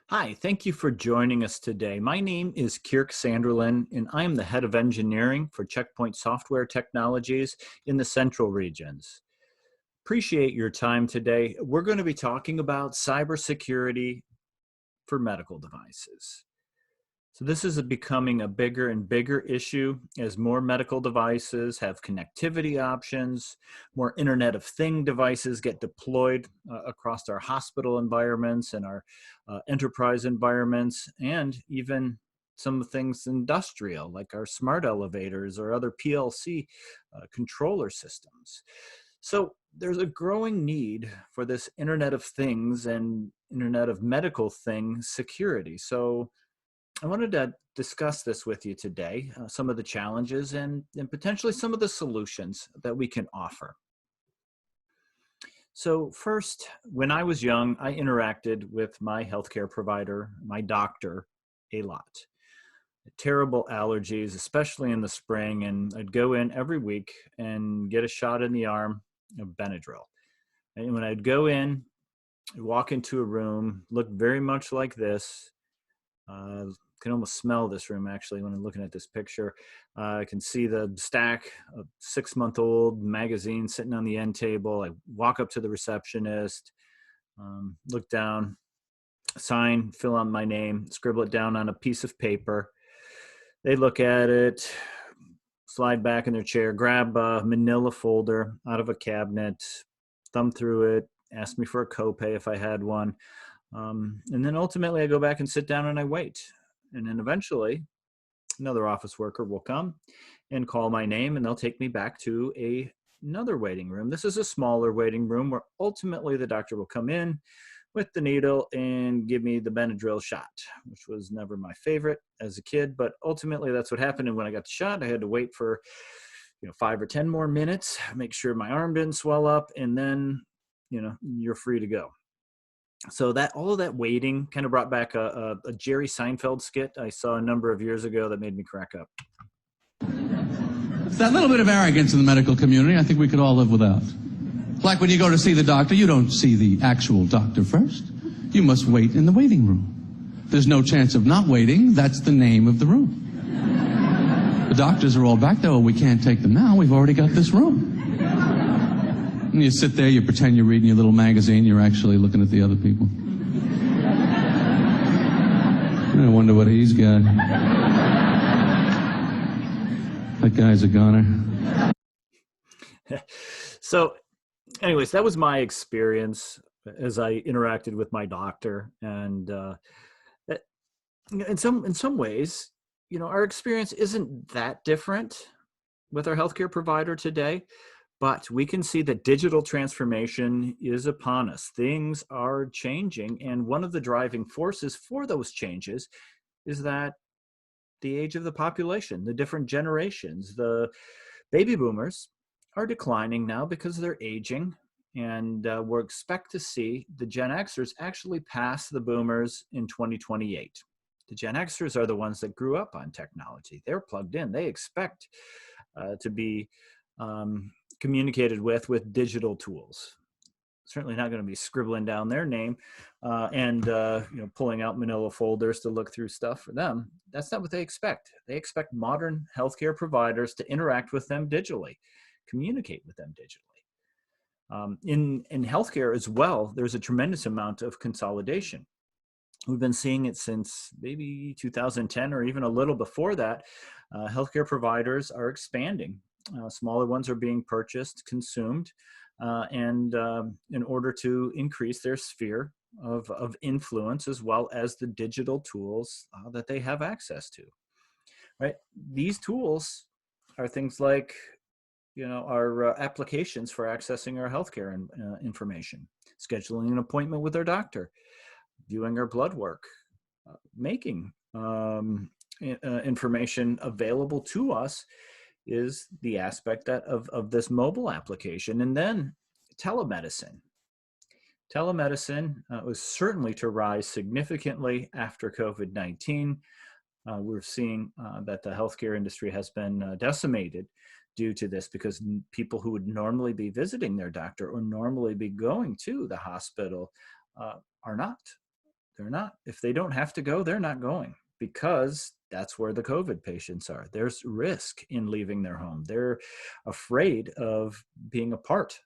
Hi, thank you for joining us today. My name is Kierk Sanderlin, and I am the head of engineering for Checkpoint Software Technologies in the Central Regions. Appreciate your time today. We're going to be talking about cybersecurity for medical devices. So this is becoming a bigger and bigger issue as more medical devices have connectivity options, more Internet of Thing devices get deployed across our hospital environments and our enterprise environments, and even some things industrial like our smart elevators or other PLC controller systems. So there's a growing need for this Internet of Things and Internet of Medical Things security. So I wanted to discuss this with you today, some of the challenges and potentially some of the solutions that we can offer. So first, when I was young, I interacted with my healthcare provider, my doctor, a lot. Terrible allergies, especially in the spring, and I'd go in every week and get a shot in the arm of Benadryl. And when I'd go in, I'd walk into a room, look very much like this. Can almost smell this room actually when I'm looking at this picture. I can see the stack of 6-month-old magazines sitting on the end table. I walk up to the receptionist, look down, sign, fill out my name, scribble it down on a piece of paper. They look at it, slide back in their chair, grab a manila folder out of a cabinet, thumb through it, ask me for a copay if I had one. And then ultimately I go back and sit down and I wait. And then eventually another office worker will come and call my name and they'll take me back to another waiting room. This is a smaller waiting room where ultimately the doctor will come in with the needle and give me the Benadryl shot, which was never my favorite as a kid, but ultimately that's what happened. And when I got the shot, I had to wait for 5 or 10 more minutes, make sure my arm didn't swell up, and then you're free to go. So that all of that waiting kind of brought back a Jerry Seinfeld skit I saw a number of years ago that made me crack up. It's that little bit of arrogance in the medical community I think we could all live without. Like when you go to see the doctor, you don't see the actual doctor first. You must wait in the waiting room. There's no chance of not waiting. That's the name of the room. The doctors are all back there. Well, we can't take them now. We've already got this room. And you sit there, you pretend you're reading your little magazine, you're actually looking at the other people. I wonder what he's got. That guy's a goner. So anyways, that was my experience as I interacted with my doctor. And in some ways, our experience isn't that different with our healthcare provider today. But we can see that digital transformation is upon us. Things are changing, and one of the driving forces for those changes is that the age of the population, the different generations, the baby boomers are declining now because they're aging, and we'll expect to see the Gen Xers actually pass the boomers in 2028. The Gen Xers are the ones that grew up on technology. They're plugged in. They expect to be communicated with digital tools. Certainly not going to be scribbling down their name and pulling out manila folders to look through stuff for them. That's not what they expect. They expect modern healthcare providers to interact with them digitally, communicate with them digitally. In healthcare as well, there's a tremendous amount of consolidation. We've been seeing it since maybe 2010 or even a little before that. Healthcare providers are expanding. Smaller ones are being purchased, consumed, and in order to increase their sphere of influence as well as the digital tools that they have access to. Right? These tools are things like our applications for accessing our healthcare information, scheduling an appointment with our doctor, viewing our blood work, making information available to us is the aspect of this mobile application. And then telemedicine. Telemedicine was certainly to rise significantly after COVID-19. We're seeing that the healthcare industry has been decimated due to this because people who would normally be visiting their doctor or normally be going to the hospital are not. They're not. If they don't have to go, they're not going, because that's where the COVID patients are. There's risk in leaving their home. They're afraid of being a part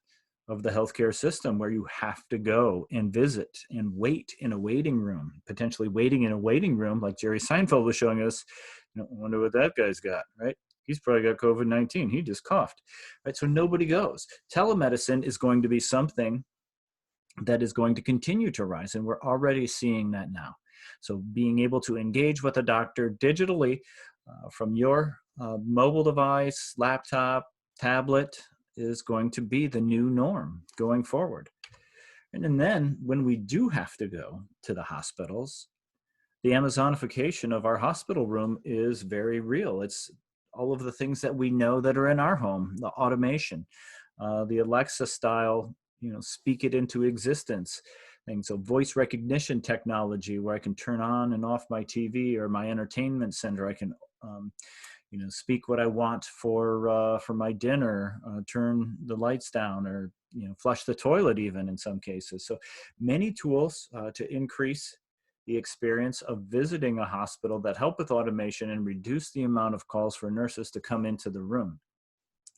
of the healthcare system where you have to go and visit and wait in a waiting room, potentially waiting in a waiting room like Jerry Seinfeld was showing us. I wonder what that guy's got, right? He's probably got COVID-19. He just coughed, right? So nobody goes. Telemedicine is going to be something that is going to continue to rise, and we're already seeing that now. So being able to engage with a doctor digitally from your mobile device, laptop, tablet is going to be the new norm going forward. And then when we do have to go to the hospitals, the Amazonification of our hospital room is very real. It's all of the things that we know that are in our home, the automation, the Alexa style, speak it into existence things. So voice recognition technology where I can turn on and off my TV or my entertainment center. I can, speak what I want for my dinner, turn the lights down, or, flush the toilet even in some cases. So many tools to increase the experience of visiting a hospital that help with automation and reduce the amount of calls for nurses to come into the room.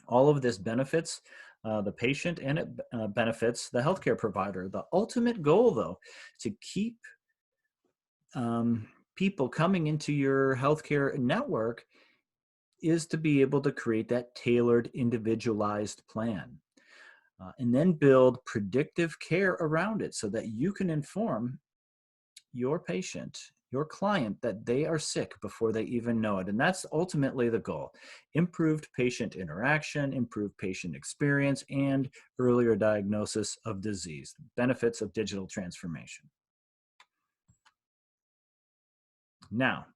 All of this benefits the patient, and it benefits the healthcare provider. The ultimate goal, though, to keep people coming into your healthcare network is to be able to create that tailored, individualized plan. And then build predictive care around it so that you can inform your patient, your client, that they are sick before they even know it. And that's ultimately the goal. Improved patient interaction, improved patient experience, and earlier diagnosis of disease. Benefits of digital transformation. Now,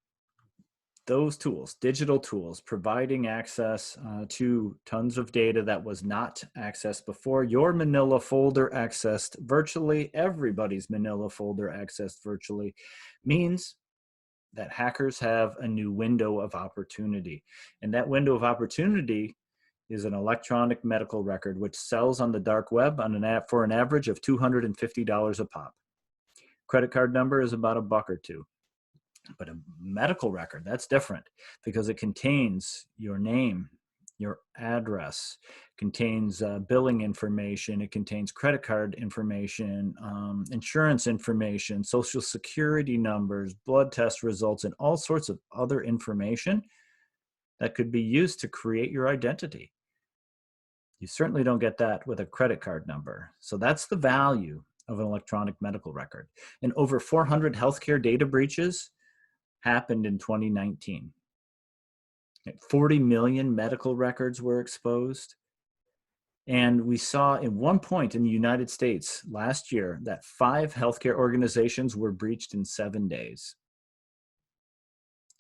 those tools, digital tools, providing access to tons of data that was not accessed before. Your Manila folder accessed virtually, everybody's Manila folder accessed virtually, means that hackers have a new window of opportunity. And that window of opportunity is an electronic medical record, which sells on the dark web on for an average of $250 a pop. Credit card number is about $1 or $2. But a medical record, that's different, because it contains your name, your address, contains billing information, it contains credit card information, insurance information, social security numbers, blood test results, and all sorts of other information that could be used to create your identity. You certainly don't get that with a credit card number. So that's the value of an electronic medical record. And over 400 healthcare data breaches happened in 2019. 40 million medical records were exposed. And we saw in one point in the United States last year that 5 healthcare organizations were breached in 7 days.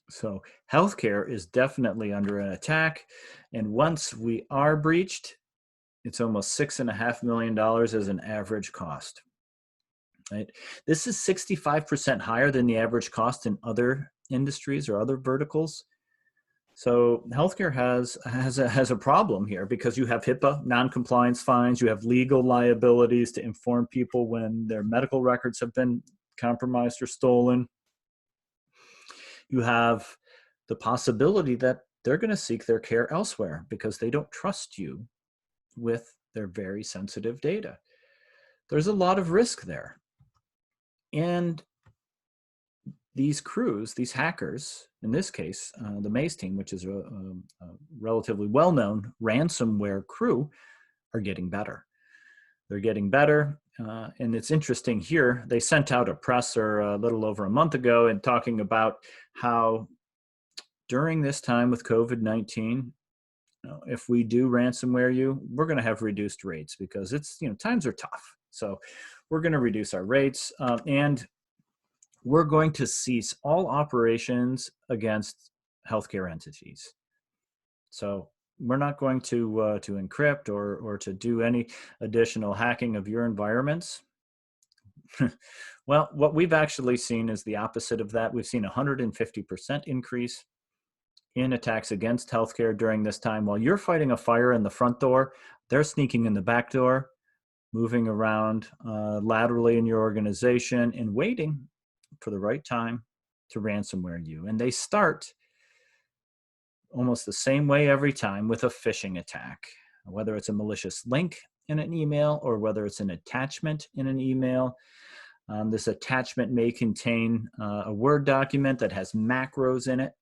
So healthcare is definitely under an attack. And once we are breached, it's almost $6.5 million as an average cost. Right? This is 65% higher than the average cost in other industries or other verticals. So healthcare has a problem here, because you have HIPAA non-compliance fines, you have legal liabilities to inform people when their medical records have been compromised or stolen. You have the possibility that they're going to seek their care elsewhere because they don't trust you with their very sensitive data. There's a lot of risk there. And these crews, these hackers, in this case, the Maze team, which is a relatively well-known ransomware crew, are getting better. They're getting better. And it's interesting here, they sent out a presser a little over a month ago and talking about how during this time with COVID-19, if we do ransomware you, we're going to have reduced rates because it's, times are tough. So we're going to reduce our rates, and we're going to cease all operations against healthcare entities. So we're not going to encrypt or to do any additional hacking of your environments. Well, what we've actually seen is the opposite of that. We've seen a 150% increase in attacks against healthcare during this time. While you're fighting a fire in the front door, they're sneaking in the back door, moving around laterally in your organization and waiting for the right time to ransomware you. And they start almost the same way every time, with a phishing attack, whether it's a malicious link in an email or whether it's an attachment in an email. This attachment may contain a Word document that has macros in it.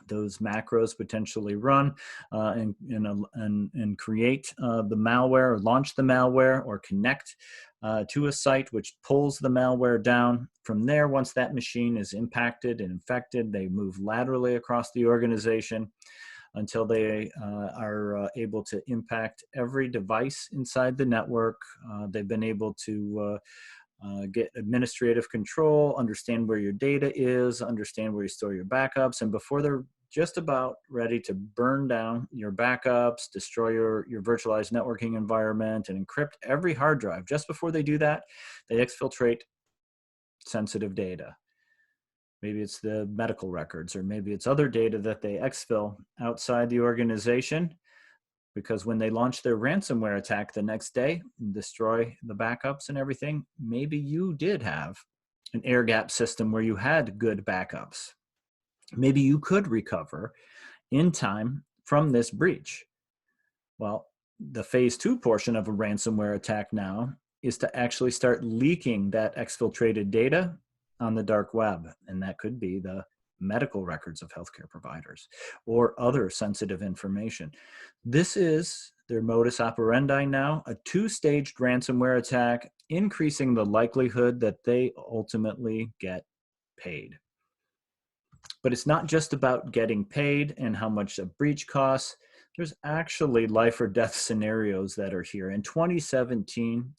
Those macros potentially run and create the malware, or launch the malware, or connect to a site which pulls the malware down. From there, once that machine is impacted and infected, they move laterally across the organization until they are able to impact every device inside the network. They've been able to get administrative control, understand where your data is, understand where you store your backups, and before they're just about ready to burn down your backups, destroy your virtualized networking environment, and encrypt every hard drive, just before they do that, they exfiltrate sensitive data. Maybe it's the medical records, or maybe it's other data that they exfil outside the organization, because when they launch their ransomware attack the next day and destroy the backups and everything, maybe you did have an air gap system where you had good backups. Maybe you could recover in time from this breach. Well, the phase 2 portion of a ransomware attack now is to actually start leaking that exfiltrated data on the dark web. And that could be the medical records of healthcare providers or other sensitive information. This is their modus operandi now, a 2-staged ransomware attack, increasing the likelihood that they ultimately get paid. But it's not just about getting paid and how much a breach costs. There's actually life or death scenarios that are here. In 2017,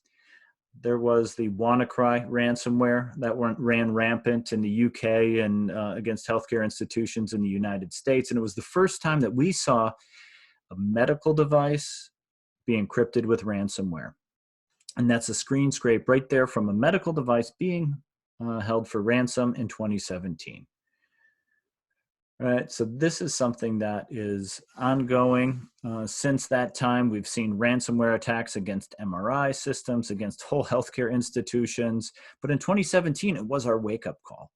there was the WannaCry ransomware that ran rampant in the UK and against healthcare institutions in the United States. And it was the first time that we saw a medical device be encrypted with ransomware. And that's a screen scrape right there from a medical device being held for ransom in 2017. All right, so this is something that is ongoing. Since that time, we've seen ransomware attacks against MRI systems, against whole healthcare institutions. But in 2017, it was our wake-up call.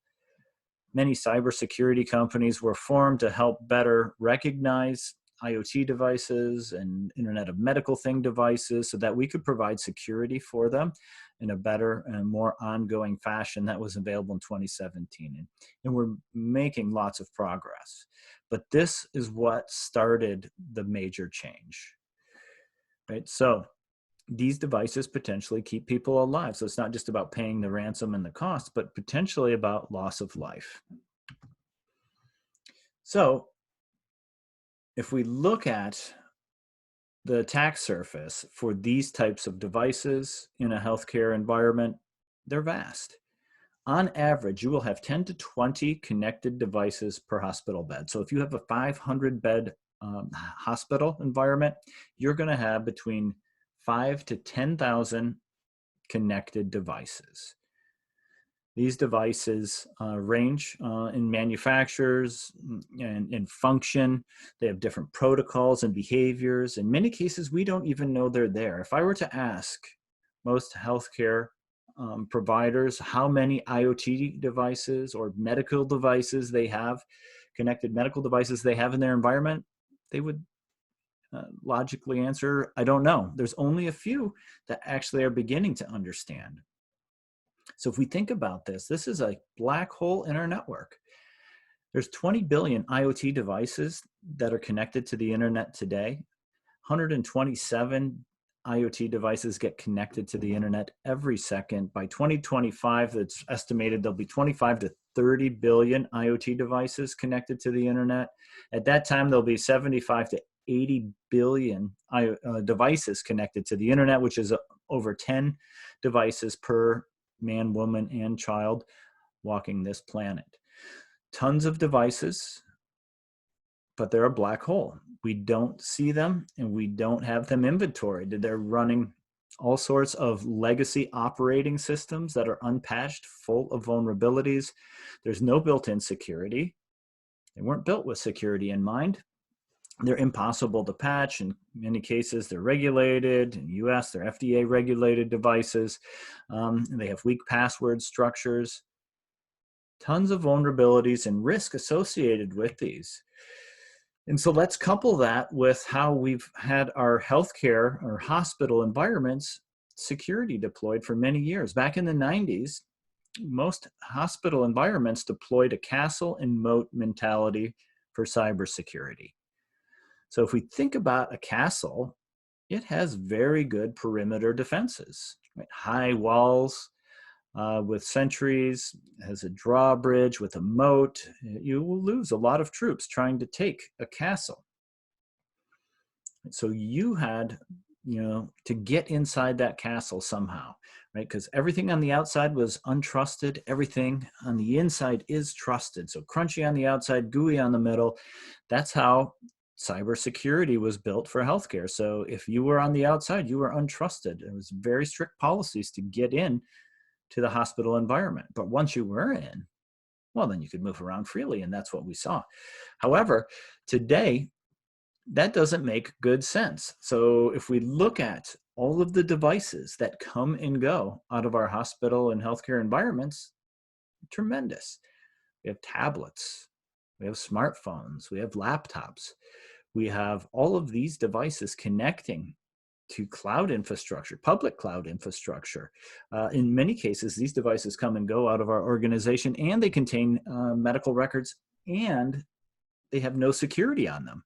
Many cybersecurity companies were formed to help better recognize IoT devices and Internet of Medical Thing devices so that we could provide security for them in a better and more ongoing fashion. That was available in 2017. And we're making lots of progress. But this is what started the major change, right? So these devices potentially keep people alive. So it's not just about paying the ransom and the cost, but potentially about loss of life. So if we look at the attack surface for these types of devices in a healthcare environment, they're vast. On average, you will have 10 to 20 connected devices per hospital bed. So if you have a 500-bed hospital environment, you're going to have between 5,000 to 10,000 connected devices. These devices range in manufacturers and in function. They have different protocols and behaviors. In many cases, we don't even know they're there. If I were to ask most healthcare providers how many IoT devices or medical devices they have, connected medical devices they have in their environment, they would logically answer, I don't know. There's only a few that actually are beginning to understand. So if we think about this, this is a black hole in our network. There's 20 billion IoT devices that are connected to the internet today. 127 IoT devices get connected to the internet every second. By 2025, it's estimated there'll be 25 to 30 billion IoT devices connected to the internet. At that time, there'll be 75 to 80 billion devices connected to the internet, which is over 10 devices per man, woman, and child walking this planet. Tons of devices, but they're a black hole. We don't see them and we don't have them inventoried. They're running all sorts of legacy operating systems that are unpatched, full of vulnerabilities. There's no built-in security. They weren't built with security in mind. They're impossible to patch. In many cases, they're regulated. In the US, they're FDA regulated devices. They have weak password structures. Tons of vulnerabilities and risk associated with these. And so let's couple that with how we've had our healthcare or hospital environments security deployed for many years. Back in the 90s, most hospital environments deployed a castle and moat mentality for cybersecurity. So if we think about a castle, it has very good perimeter defenses, right? High walls with sentries, has a drawbridge with a moat. You will lose a lot of troops trying to take a castle. So you had, to get inside that castle somehow, right? Because everything on the outside was untrusted. Everything on the inside is trusted. So crunchy on the outside, gooey on the middle. That's how cybersecurity was built for healthcare. So if you were on the outside, you were untrusted. There was very strict policies to get in to the hospital environment. But once you were in, well, then you could move around freely, and that's what we saw. However, today, that doesn't make good sense. So if we look at all of the devices that come and go out of our hospital and healthcare environments, tremendous. We have tablets, we have smartphones, we have laptops, we have all of these devices connecting to cloud infrastructure, public cloud infrastructure. In many cases, these devices come and go out of our organization, and they contain medical records, and they have no security on them.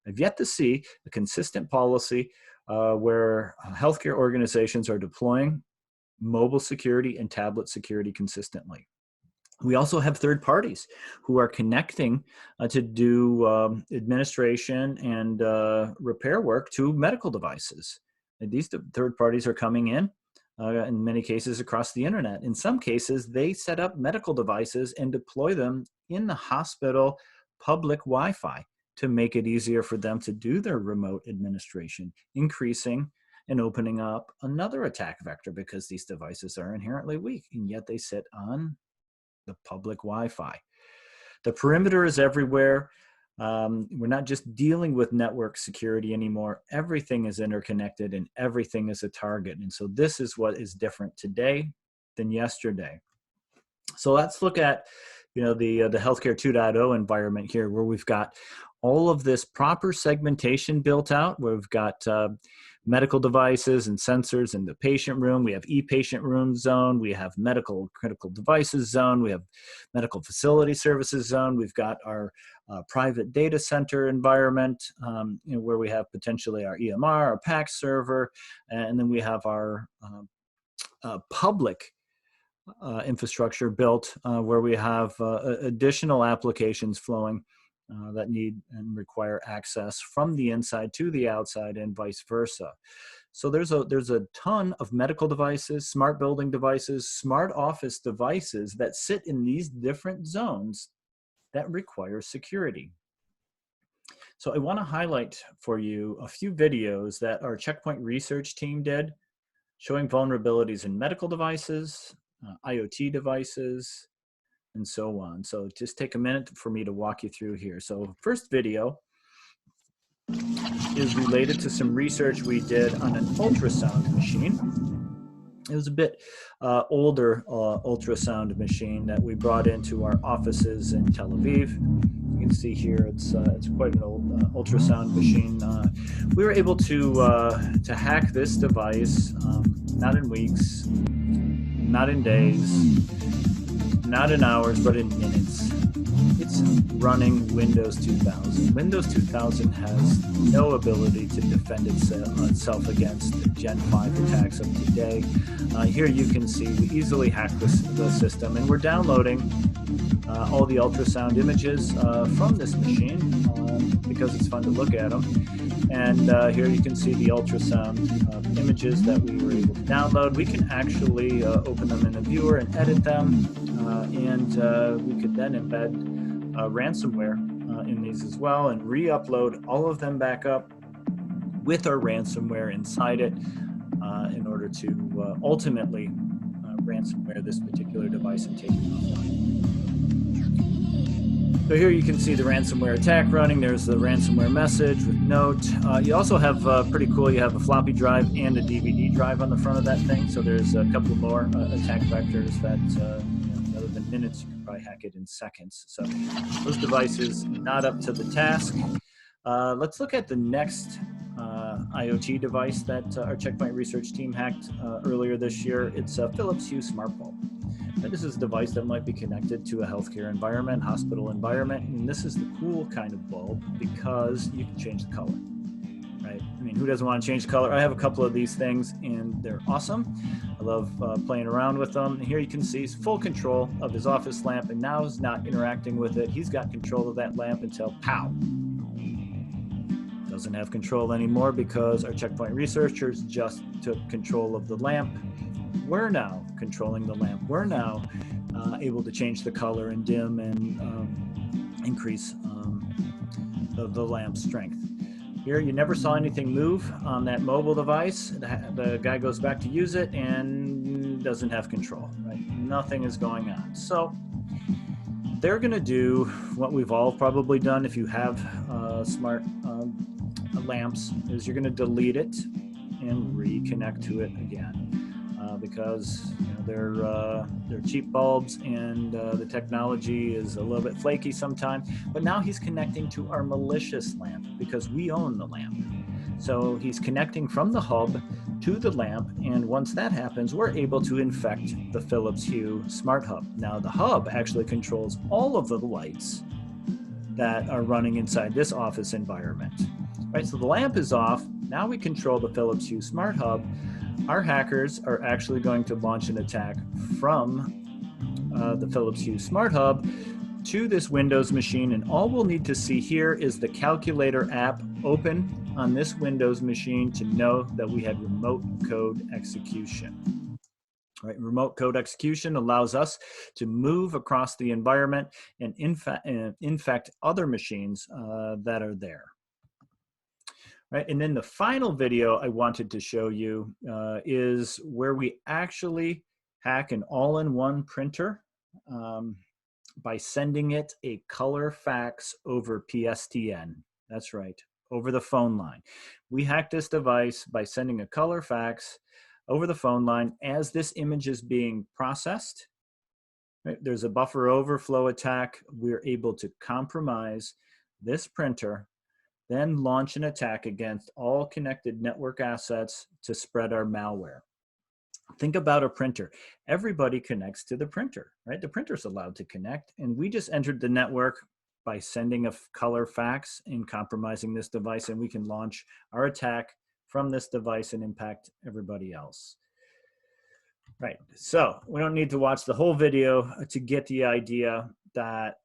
I've yet to see a consistent policy where healthcare organizations are deploying mobile security and tablet security consistently. We also have third parties who are connecting to do administration and repair work to medical devices. And these third parties are coming in many cases across the internet. In some cases, they set up medical devices and deploy them in the hospital public Wi-Fi to make it easier for them to do their remote administration, increasing and opening up another attack vector because these devices are inherently weak, and yet they sit on the public Wi-Fi. The perimeter is everywhere. We're not just dealing with network security anymore. Everything is interconnected and everything is a target. And so this is what is different today than yesterday. So let's look at the healthcare 2.0 environment here, where we've got all of this proper segmentation built out, where we've got medical devices and sensors in the patient room. We have e-patient room zone. We have medical critical devices zone. We have medical facility services zone. We've got our private data center environment, where we have potentially our EMR, our PACS server, and then we have our public infrastructure built where we have additional applications flowing that need and require access from the inside to the outside and vice versa. So there's a ton of medical devices, smart building devices, smart office devices that sit in these different zones that require security. So I want to highlight for you a few videos that our Checkpoint research team did, showing vulnerabilities in medical devices, IoT devices, and so on. So just take a minute for me to walk you through here. So first video is related to some research we did on an ultrasound machine. It was a bit older ultrasound machine that we brought into our offices in Tel Aviv. You can see here it's quite an old ultrasound machine. We were able to hack this device, not in weeks, not in days, not in hours, but in minutes. It's running Windows 2000. Windows 2000 has no ability to defend itself against Gen 5 attacks of today. Here you can see we easily hacked the system, and we're downloading all the ultrasound images from this machine because it's fun to look at them. And here you can see the ultrasound images that we were able to download. We can actually open them in a viewer and edit them, and we could then embed ransomware in these as well and re-upload all of them back up with our ransomware inside it in order to ultimately ransomware this particular device and take it offline. So here you can see the ransomware attack running. There's the ransomware message with note. You also have, pretty cool, you have a floppy drive and a DVD drive on the front of that thing. So there's a couple more attack vectors that, other in minutes, you can probably hack it in seconds. So those devices not up to the task. Let's look at the next IoT device that our Checkpoint research team hacked earlier this year. It's a Philips Hue smart bulb. Now, this is a device that might be connected to a healthcare environment, hospital environment, and this is the cool kind of bulb because you can change the color. Right? I mean, who doesn't want to change the color? I have a couple of these things and they're awesome. I love playing around with them. And here you can see he's full control of his office lamp, and now he's not interacting with it. He's got control of that lamp until pow. Doesn't have control anymore because our Checkpoint researchers just took control of the lamp. We're now controlling the lamp. We're now able to change the color and dim and increase the lamp's strength. Here, you never saw anything move on that mobile device. The guy goes back to use it and doesn't have control, right? Nothing is going on. So they're gonna do what we've all probably done if you have smart lamps, is you're gonna delete it and reconnect to it again. Because they're cheap bulbs and the technology is a little bit flaky sometimes. But now he's connecting to our malicious lamp because we own the lamp. So he's connecting from the hub to the lamp, and once that happens, we're able to infect the Philips Hue Smart Hub. Now the hub actually controls all of the lights that are running inside this office environment. Right, so the lamp is off. Now we control the Philips Hue Smart Hub. Our hackers are actually going to launch an attack from the Philips Hue Smart Hub to this Windows machine, and all we'll need to see here is the calculator app open on this Windows machine to know that we had remote code execution. Right, remote code execution allows us to move across the environment and infect other machines that are there. Right, and then the final video I wanted to show you is where we actually hack an all-in-one printer by sending it a color fax over PSTN. That's right, over the phone line. We hacked this device by sending a color fax over the phone line as this image is being processed. Right, there's a buffer overflow attack. We're able to compromise this printer, then launch an attack against all connected network assets to spread our malware. Think about a printer. Everybody connects to the printer, right? The printer's allowed to connect, and we just entered the network by sending a color fax and compromising this device, and we can launch our attack from this device and impact everybody else. Right, so we don't need to watch the whole video to get the idea that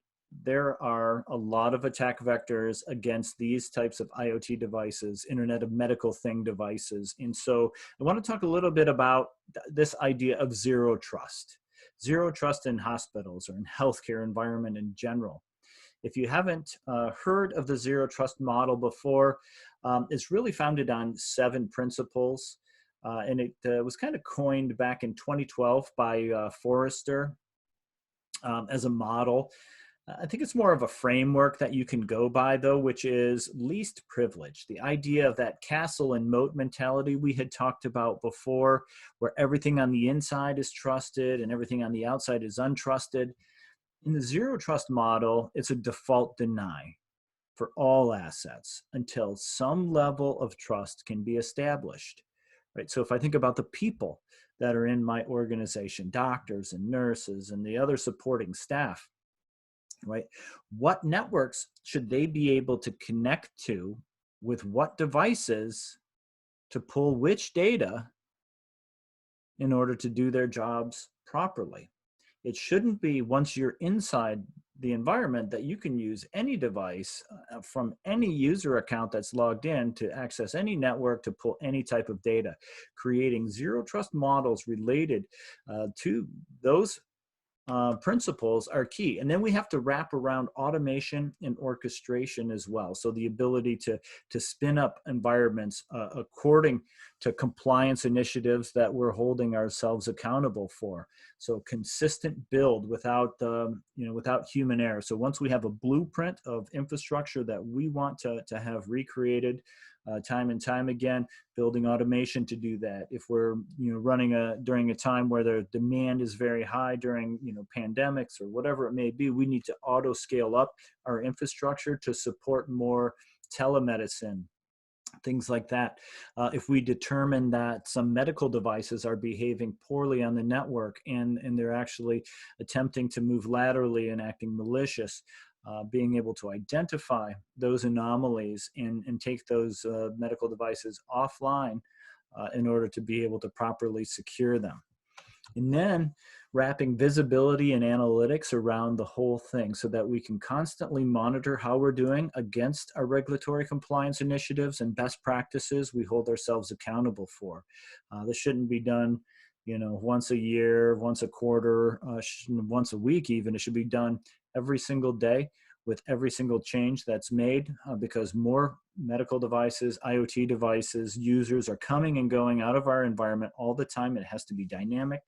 there are a lot of attack vectors against these types of IoT devices, Internet of Medical Thing devices. And so I want to talk a little bit about this idea of zero trust. Zero trust in hospitals or in healthcare environment in general. If you haven't heard of the zero trust model before, it's really founded on 7 principles. And it was kind of coined back in 2012 by Forrester as a model. I think it's more of a framework that you can go by, though, which is least privilege. The idea of that castle and moat mentality we had talked about before, where everything on the inside is trusted and everything on the outside is untrusted. In the zero trust model, it's a default deny for all assets until some level of trust can be established. Right? So if I think about the people that are in my organization, doctors and nurses and the other supporting staff, right? What networks should they be able to connect to with what devices to pull which data in order to do their jobs properly? It shouldn't be once you're inside the environment that you can use any device from any user account that's logged in to access any network to pull any type of data. Creating zero trust models related to those principles are key. And then we have to wrap around automation and orchestration as well. So the ability to spin up environments according to compliance initiatives that we're holding ourselves accountable for. So consistent build without, without human error. So once we have a blueprint of infrastructure that we want to have recreated, time and time again, building automation to do that. If we're running during a time where the demand is very high during pandemics or whatever it may be, we need to auto scale up our infrastructure to support more telemedicine, things like that. If we determine that some medical devices are behaving poorly on the network and they're actually attempting to move laterally and acting malicious, being able to identify those anomalies and take those medical devices offline in order to be able to properly secure them. And then wrapping visibility and analytics around the whole thing so that we can constantly monitor how we're doing against our regulatory compliance initiatives and best practices we hold ourselves accountable for. This shouldn't be done, once a year, once a quarter, once a week even. It should be done every single day with every single change that's made, because more medical devices, IoT devices, users are coming and going out of our environment all the time. It has to be dynamic.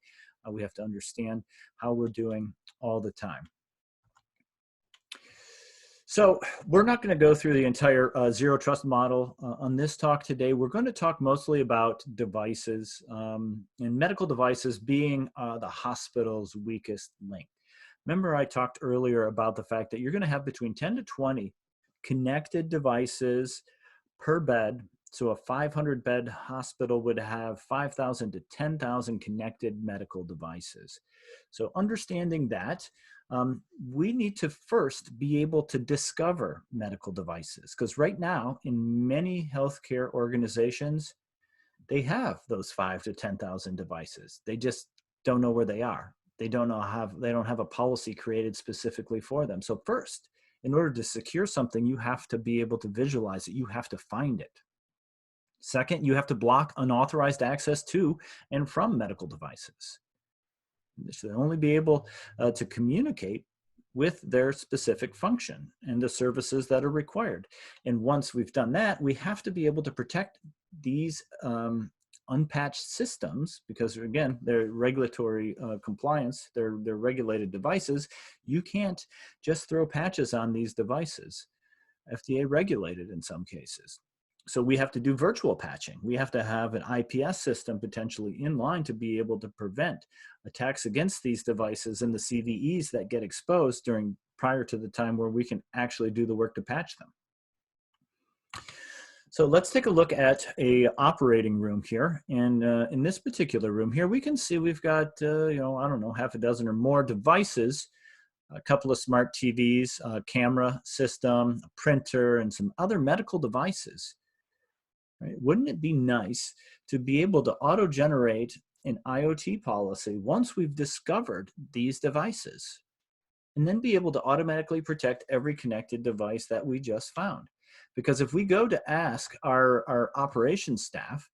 We have to understand how we're doing all the time. So we're not going to go through the entire zero trust model on this talk today. We're going to talk mostly about devices, and medical devices being the hospital's weakest link. Remember, I talked earlier about the fact that you're going to have between 10 to 20 connected devices per bed. So a 500-bed hospital would have 5,000 to 10,000 connected medical devices. So understanding that, we need to first be able to discover medical devices, because right now in many healthcare organizations, they have those 5,000 to 10,000 devices. They just don't know where they are. They don't have a policy created specifically for them. So first, in order to secure something, you have to be able to visualize it. You have to find it. Second, you have to block unauthorized access to and from medical devices. They should only be able to communicate with their specific function and the services that are required. And once we've done that, we have to be able to protect these unpatched systems, because again, they're regulatory compliance, they're regulated devices. You can't just throw patches on these devices. FDA regulated in some cases. So we have to do virtual patching. We have to have an IPS system potentially in line to be able to prevent attacks against these devices and the CVEs that get exposed prior to the time where we can actually do the work to patch them. So let's take a look at a operating room here. And in this particular room here, we can see we've got, I don't know, half a dozen or more devices, a couple of smart TVs, a camera system, a printer, and some other medical devices. Right? Wouldn't it be nice to be able to auto-generate an IoT policy once we've discovered these devices, and then be able to automatically protect every connected device that we just found? Because if we go to ask our operations staff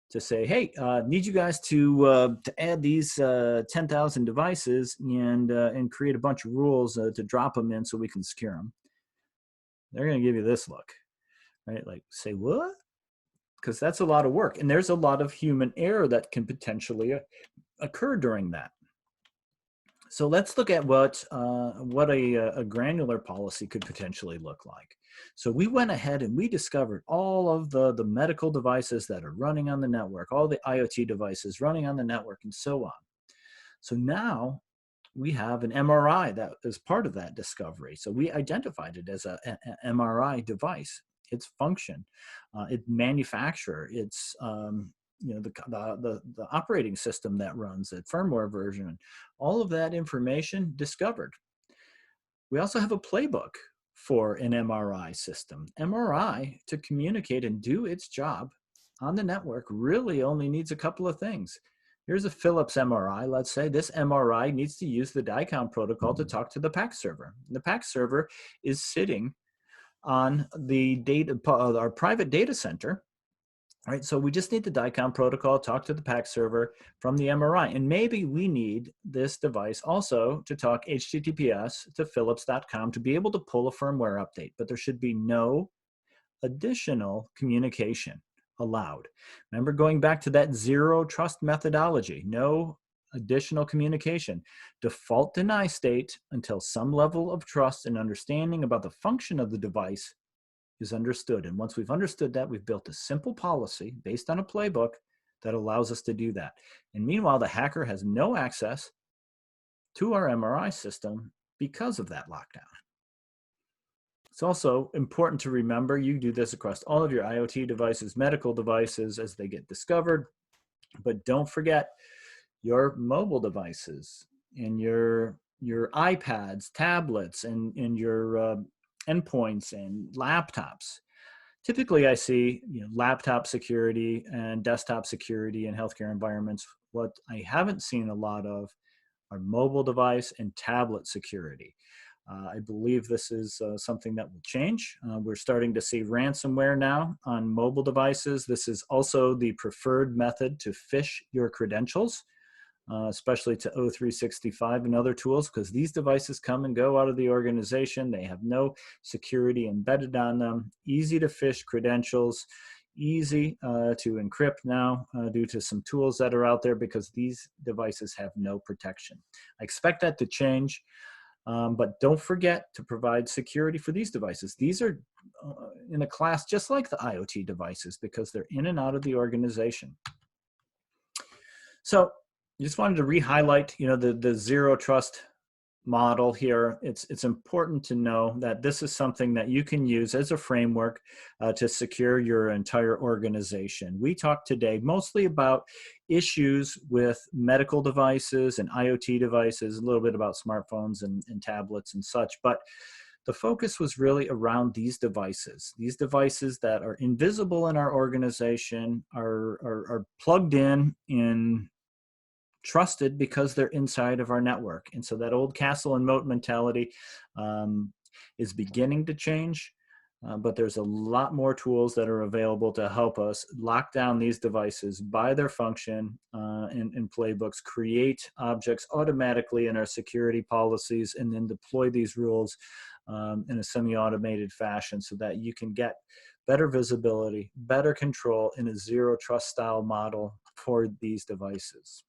to say, hey, need you guys to add these 10,000 devices and create a bunch of rules to drop them in so we can secure them, they're going to give you this look, right? Like, say what? Because that's a lot of work, and there's a lot of human error that can potentially occur during that. So let's look at what a granular policy could potentially look like. So we went ahead and we discovered all of the medical devices that are running on the network, all the IoT devices running on the network, and so on. So now we have an MRI that is part of that discovery. So we identified it as an MRI device, its function, its manufacturer, its the operating system that runs it, firmware version, all of that information discovered. We also have a playbook for an MRI system. MRI, to communicate and do its job on the network, really only needs a couple of things. Here's a Philips MRI. Let's say this MRI needs to use the DICOM protocol to talk to the PAC server. The PAC server is sitting on the our private data center. Right, so we just need the DICOM protocol, talk to the PAC server from the MRI. And maybe we need this device also to talk HTTPS to philips.com to be able to pull a firmware update, but there should be no additional communication allowed. Remember, going back to that zero trust methodology, no additional communication. Default deny state until some level of trust and understanding about the function of the device is understood. And once we've understood that, we've built a simple policy based on a playbook that allows us to do that. And meanwhile, the hacker has no access to our MRI system because of that lockdown. It's also important to remember you do this across all of your IoT devices, medical devices as they get discovered, but don't forget your mobile devices and your iPads, tablets, and your endpoints and laptops. Typically, I see laptop security and desktop security in healthcare environments. What I haven't seen a lot of are mobile device and tablet security. I believe this is something that will change. We're starting to see ransomware now on mobile devices. This is also the preferred method to phish your credentials, especially to O365 and other tools, because these devices come and go out of the organization. They have no security embedded on them. Easy to phish credentials, easy to encrypt now due to some tools that are out there, because these devices have no protection. I expect that to change. But don't forget to provide security for these devices. These are in a class just like the IoT devices because they're in and out of the organization. So I just wanted to re-highlight, the zero trust model here. It's important to know that this is something that you can use as a framework to secure your entire organization. We talked today mostly about issues with medical devices and IoT devices, a little bit about smartphones and tablets and such, but the focus was really around these devices that are invisible in our organization, are plugged in trusted because they're inside of our network. And so that old castle and moat mentality is beginning to change, but there's a lot more tools that are available to help us lock down these devices by their function in playbooks, create objects automatically in our security policies, and then deploy these rules in a semi-automated fashion so that you can get better visibility, better control in a zero trust style model for these devices.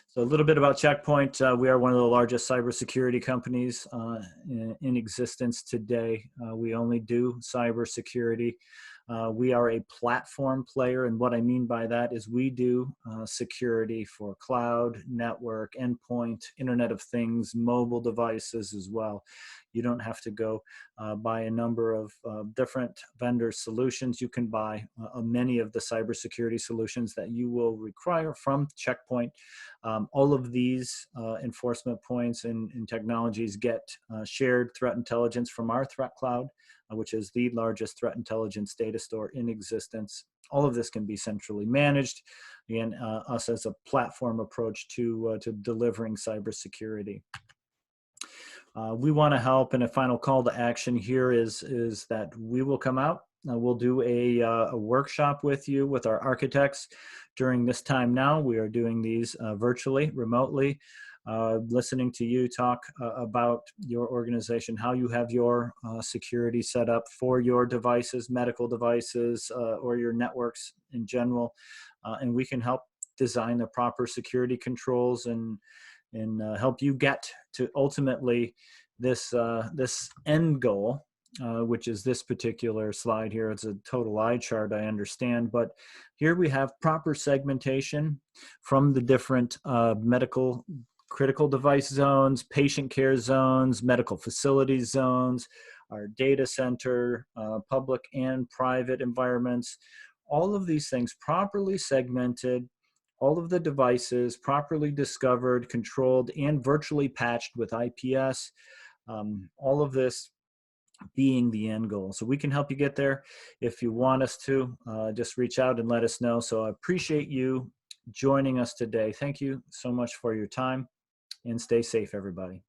So a little bit about Checkpoint. We are one of the largest cybersecurity companies in existence today. We only do cybersecurity. We are a platform player, and what I mean by that is we do security for cloud, network, endpoint, Internet of Things, mobile devices as well. You don't have to go buy a number of different vendor solutions. You can buy many of the cybersecurity solutions that you will require from Checkpoint. All of these enforcement points and technologies get shared threat intelligence from our threat cloud, which is the largest threat intelligence data store in existence. All of this can be centrally managed, and us as a platform approach to delivering cybersecurity. We want to help, and a final call to action here is that we will come out. We'll do a workshop with you, with our architects during this time now. We are doing these virtually, remotely, listening to you talk about your organization, how you have your security set up for your devices, medical devices, or your networks in general. And we can help design the proper security controls and help you get to ultimately this end goal, which is this particular slide here. It's a total eye chart, I understand, but here we have proper segmentation from the different medical critical device zones, patient care zones, medical facility zones, our data center, public and private environments. All of these things properly segmented, all of the devices properly discovered, controlled, and virtually patched with IPS. All of this being the end goal. So we can help you get there. If you want us to, just reach out and let us know. So I appreciate you joining us today. Thank you so much for your time, and stay safe, everybody.